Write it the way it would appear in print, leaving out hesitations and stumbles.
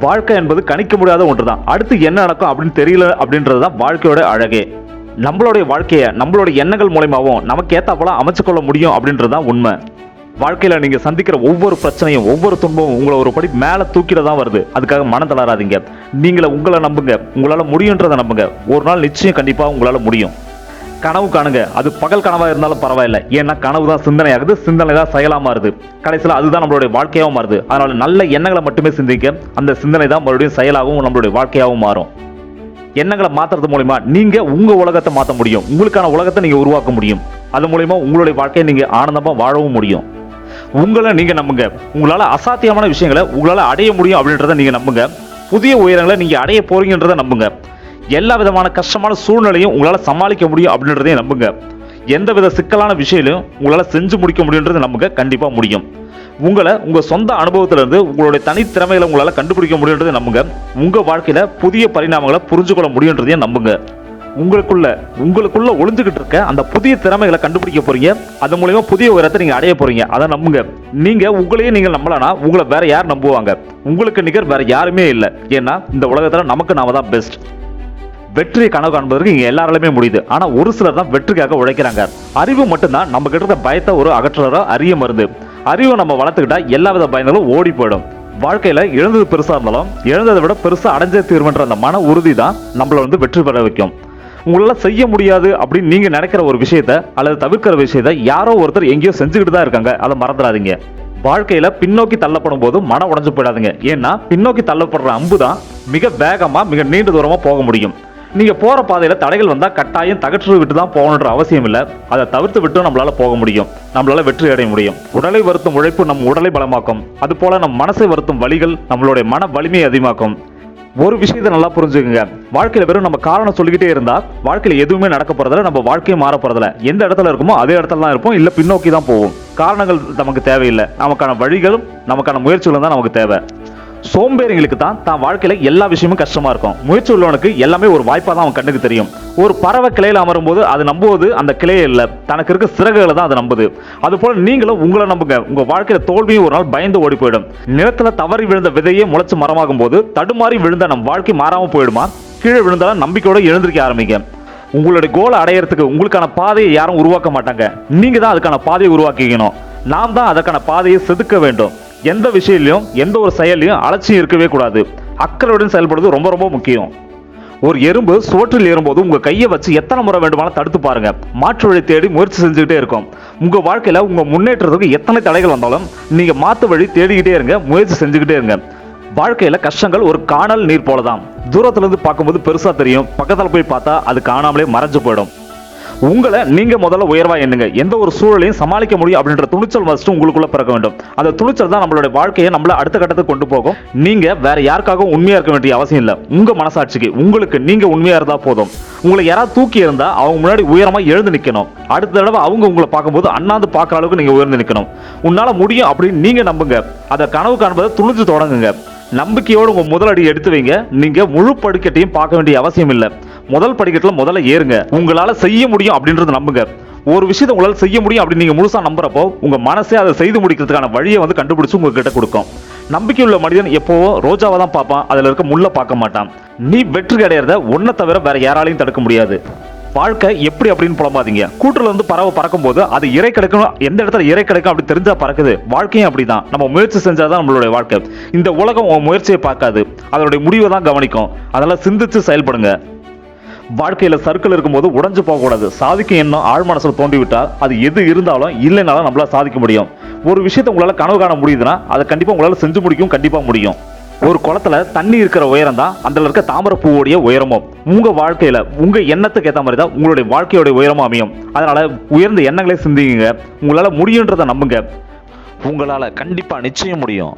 வாழ்க்கை என்பது கணிக்க முடியாத ஒன்று தான். அடுத்து என்ன நடக்கும் அப்படின்னு தெரியல அப்படின்றது தான் வாழ்க்கையோட அழகே. நம்மளுடைய வாழ்க்கையை நம்மளுடைய எண்ணங்கள் மூலமாகவும் நமக்கு ஏத்தாப்போல அமைச்சுக்கொள்ள முடியும் அப்படின்றது தான் உண்மை. வாழ்க்கையில நீங்க சந்திக்கிற ஒவ்வொரு பிரச்சனையும் ஒவ்வொரு துன்பமும் உங்களை ஒரு படி மேல தூக்கிட தான் வருது. அதுக்காக மனம் தளராதீங்க. நீங்கள உங்களை நம்புங்க. உங்களால முடியுன்றதை நம்புங்க. ஒரு நாள் நிச்சயம் கண்டிப்பா உங்களால முடியும். கனவு காணுங்க. அது பகல் கனவா இருந்தாலும் பரவாயில்ல. ஏன்னா கனவு தான் சிந்தனை ஆகுது, சிந்தனை தான் செயலா மாறுது. கடைசியில் அதுதான் நம்மளுடைய வாழ்க்கையாகவும் மாறுது. அதனால நல்ல எண்ணங்களை மட்டுமே சிந்திக்க அந்த சிந்தனை தான் மறுபடியும் செயலாகவும் நம்மளுடைய வாழ்க்கையாகவும் மாறும். எண்ணங்களை மாத்துறது மூலமா நீங்க உங்க உலகத்தை மாற்ற முடியும். உங்களுக்கான உலகத்தை நீங்க உருவாக்க முடியும். அது மூலமா உங்களுடைய வாழ்க்கையை நீங்க ஆனந்தமா வாழவும் முடியும். உங்களை நீங்க நம்புங்க. உங்களால அசாத்தியமான விஷயங்களை உங்களால அடைய முடியும் அப்படின்றத நீங்க நம்புங்க. புதிய உயரங்களை நீங்க அடைய போறீங்கன்றத நம்புங்க. எல்லா விதமான கஷ்டமான சூழ்நிலையும் உங்களால சமாளிக்க முடியும் அப்படின்றதையும் நம்புங்க. எந்த வித சிக்கலான விஷயங்களையும் உங்களால செஞ்சு முடிக்க முடியுன்றதை நம்புங்க. கண்டிப்பா முடியும். உங்களை உங்க சொந்த அனுபவத்திலிருந்து உங்களுடைய தனித்திறமைகளை உங்களால கண்டுபிடிக்க முடியுன்றதை நம்புங்க. உங்க வாழ்க்கையில புதிய பரிணாமங்களை புரிஞ்சுக்கொள்ள முடியுன்றதையும் நம்புங்க. உங்களுக்குள்ள ஒளிஞ்சுக்கிட்டு இருக்க அந்த புதிய திறமைகளை கண்டுபிடிக்க போறீங்க. அது மூலமா புதிய உயரத்தை நீங்க அடைய போறீங்க. அதை நம்புங்க. நீங்க உங்களையே நீங்க நம்பலனா உங்களை வேற யார் நம்புவாங்க? உங்களுக்கு நிகர் வேற யாருமே இல்லை. ஏன்னா இந்த உலகத்துல நமக்கு நாம தான் பெஸ்ட். வெற்றியை கனவு காண்பதற்கு இங்க எல்லாராலுமே முடியுது. ஆனா ஒரு சிலர் தான் வெற்றிக்காக உழைக்கிறாங்க. அறிவு மட்டும்தான் நம்ம கிட்ட இருக்க பயத்தை ஒரு அகற்றுற அரிய மருந்து. அறிவை நம்ம வளர்த்துக்கிட்டா எல்லா வித பயங்களும் ஓடி போயிடும். வாழ்க்கையில இழந்தது பெருசா இருந்தாலும் இழந்ததை விட பெருசா அடைஞ்சே தீர்வுன்ற அந்த மன உறுதி தான் நம்மள வெற்றி பெற வைக்கும். உங்களால செய்ய முடியாது அப்படின்னு நீங்க நினைக்கிற ஒரு விஷயத்த அல்லது தவிர்க்கிற விஷயத்த யாரோ ஒருத்தர் எங்கேயோ செஞ்சுக்கிட்டு தான் இருக்காங்க. அதை மறந்துடாதீங்க. வாழ்க்கையில பின்னோக்கி தள்ளப்படும் போது மனம் உடைஞ்சு போயிடாதுங்க. ஏன்னா பின்னோக்கி தள்ளப்படுற அம்பு தான் மிக வேகமா மிக நீண்ட தூரமா போக முடியும். நீங்க போற பாதையில தடைகள் வந்தா கட்டாயம் தகற்று விட்டு தான் போகணுன்ற அவசியம் இல்லை. அதை தவிர்த்து விட்டு நம்மளால போக முடியும். நம்மளால வெற்றி அடைய முடியும். உடலை வருத்தும் உழைப்பு நம் உடலை பலமாக்கும். அது போல நம் மனசை வருத்தும் வழிகள் நம்மளுடைய மன வலிமையை அதிகமாக்கும். ஒரு விஷயத்தை நல்லா புரிஞ்சுக்குங்க. வாழ்க்கையில வெறும் நம்ம காரணம் சொல்லிக்கிட்டே இருந்தா வாழ்க்கையில எதுவுமே நடக்க போறதில்ல. நம்ம வாழ்க்கையை மாற போறதில்ல. எந்த இடத்துல இருக்குமோ அதே இடத்துல தான் இருப்போம். இல்ல பின்னோக்கி தான் போவோம். காரணங்கள் நமக்கு தேவையில்லை. நமக்கான வழிகளும் நமக்கான முயற்சிகளும் தான் நமக்கு தேவை. சோம்பேறிங்களுக்கு தான் வாழ்க்கையில எல்லா விஷயமும் கஷ்டமா இருக்கும். முயற்சி உள்ளவனுக்கு எல்லாமே ஒரு வாய்ப்பா தான் அவன் கண்ணுக்கு தெரியும். ஒரு பறவை கிளையில அமரும் போது அது நம்புவது அந்த கிளையே இல்லை, தனக்கு இருக்க சிறகுகளை தான் அது நம்புது. அது போல நீங்களும் உங்களை நம்புங்க. உங்க வாழ்க்கையில தோல்வியும் ஒரு நாள் பயந்து ஓடி போயிடும். நிலத்துல தவறி விழுந்த விதையே முளைச்சு மரமாகும் போது தடுமாறி விழுந்த நம் வாழ்க்கை மாறாம போயிடுமா? கீழே விழுந்தாலும் நம்பிக்கையோட எழுந்திருக்க ஆரம்பிங்க. உங்களுடைய கோலை அடையறதுக்கு உங்களுக்கான பாதையை யாரும் உருவாக்க மாட்டாங்க. நீங்க தான் அதுக்கான பாதையை உருவாக்கிக்கணும். நாம் தான் அதற்கான பாதையை செதுக்க வேண்டும். எந்த விஷயத்திலையும் எந்த ஒரு செயலையும் அலட்சியம் இருக்கவே கூடாது. அக்கறையுடன் செயல்படுவது ரொம்ப ரொம்ப முக்கியம். ஒரு எறும்பு சோற்றில் ஏறும்போது உங்க கையை வச்சு எத்தனை முறை வேண்டுமானாலும் தடுத்து பாருங்க. மாற்று வழி தேடி முயற்சி செஞ்சுக்கிட்டே இருக்கும். உங்க வாழ்க்கையில உங்க முன்னேற்றத்துக்கு எத்தனை தடைகள் வந்தாலும் நீங்க மாற்று வழி தேடிக்கிட்டே இருங்க. முயற்சி செஞ்சுக்கிட்டே இருங்க. வாழ்க்கையில கஷ்டங்கள் ஒரு காணல் நீர் போலதான். தூரத்துல இருந்து பார்க்கும்போது பெருசா தெரியும். பக்கத்துல போய் பார்த்தா அது காணாமலே மறைஞ்சு போயிடும். உங்களை நீங்க முதல்ல உயர்வா எண்ணுங்க. எந்த ஒரு சூழலையும் சமாளிக்க முடியும் அப்படின்ற துணிச்சல் ஃபர்ஸ்ட் உங்களுக்குள்ள பிறக்க வேண்டும். அந்த துணிச்சல் தான் நம்மளுடைய வாழ்க்கையை நம்மள அடுத்த கட்டத்துக்கு கொண்டு போகும். நீங்க வேற யாருக்காகவும் உண்மையா இருக்க வேண்டிய அவசியம் இல்லை. உங்க மனசாட்சிக்கு உங்களுக்கு நீங்க உண்மையா இருந்தா போதும். உங்களை யாராவது தூக்கி இருந்தா அவங்க முன்னாடி உயரமா எழுந்து நிக்கணும். அடுத்த தடவை அவங்க உங்களை பார்க்கும்போது அண்ணாந்து பார்க்குற அளவுக்கு நீங்க உயர்ந்து நிக்கணும். உன்னால முடியும் அப்படின்னு நீங்க நம்புங்க. அதை கனவு காண்பதை துணிஞ்சு தொடங்குங்க. நம்பிக்கையோடு உங்க முதலடி எடுத்து வைங்க. நீங்க முழு படிக்கட்டையும் பார்க்க வேண்டிய அவசியம் இல்லை. முதல் படிக்கட்டுல முதல்ல ஏறுங்க. உங்களால செய்ய முடியும் அப்படின்றது நம்புங்க. ஒரு விஷயத்தை உங்களால செய்ய முடியும் அப்படின்னு நீங்க முழுசா நம்புறப்போ உங்க மனசே அதை செய்து முடிக்கிறதுக்கான வழியை கண்டுபிடிச்சு உங்ககிட்ட கொடுக்கும். நம்பிக்கை உள்ள மனிதன் எப்போவோ ரோஜாவை தான் பார்ப்பான், அதுல இருக்க முள்ள பார்க்க மாட்டான். நீ வெற்றி அடையிறத ஒன்ன தவிர வேற யாராலையும் தடுக்க முடியாது. வாழ்க்கை எப்படி அப்படின்னு புலம்பாதீங்க. கூட்டுல இருந்து பறவை பறக்கும் போது அது இறை கிடைக்கும், எந்த இடத்துல இறை கிடைக்கும் அப்படி தெரிஞ்சா பறக்குது. வாழ்க்கையும் அப்படிதான். நம்ம முயற்சி செஞ்சாதான் நம்மளுடைய வாழ்க்கை. இந்த உலகம் உங்க முயற்சியை பார்க்காது, அதனுடைய முடிவை தான் கவனிக்கும். அதெல்லாம் சிந்திச்சு செயல்படுங்க. வாழ்க்கையில சர்க்கிள் இருக்கும்போது உடைஞ்சு போகக்கூடாது. சாதிக்கும் எண்ணம் ஆழ் மனசுல தோண்டிவிட்டா அது எது இருந்தாலும் இல்லைனாலும் நம்மளால சாதிக்க முடியும். ஒரு விஷயத்தை உங்களால கனவு காண முடியுதுன்னா அதை கண்டிப்பா உங்களால செஞ்சு முடிக்கும். கண்டிப்பா முடியும். ஒரு குளத்துல தண்ணி இருக்கிற உயரம் தான் அதுல இருக்க தாமரை பூவோடைய உயரமும். உங்க வாழ்க்கையில உங்க எண்ணத்துக்கு ஏற்ற மாதிரி தான் உங்களுடைய வாழ்க்கையோட உயரமும் அமையும். அதனால உயர்ந்த எண்ணங்களே சிந்திங்க. உங்களால முடியுன்றதை நம்புங்க. உங்களால கண்டிப்பா நிச்சயம் முடியும்.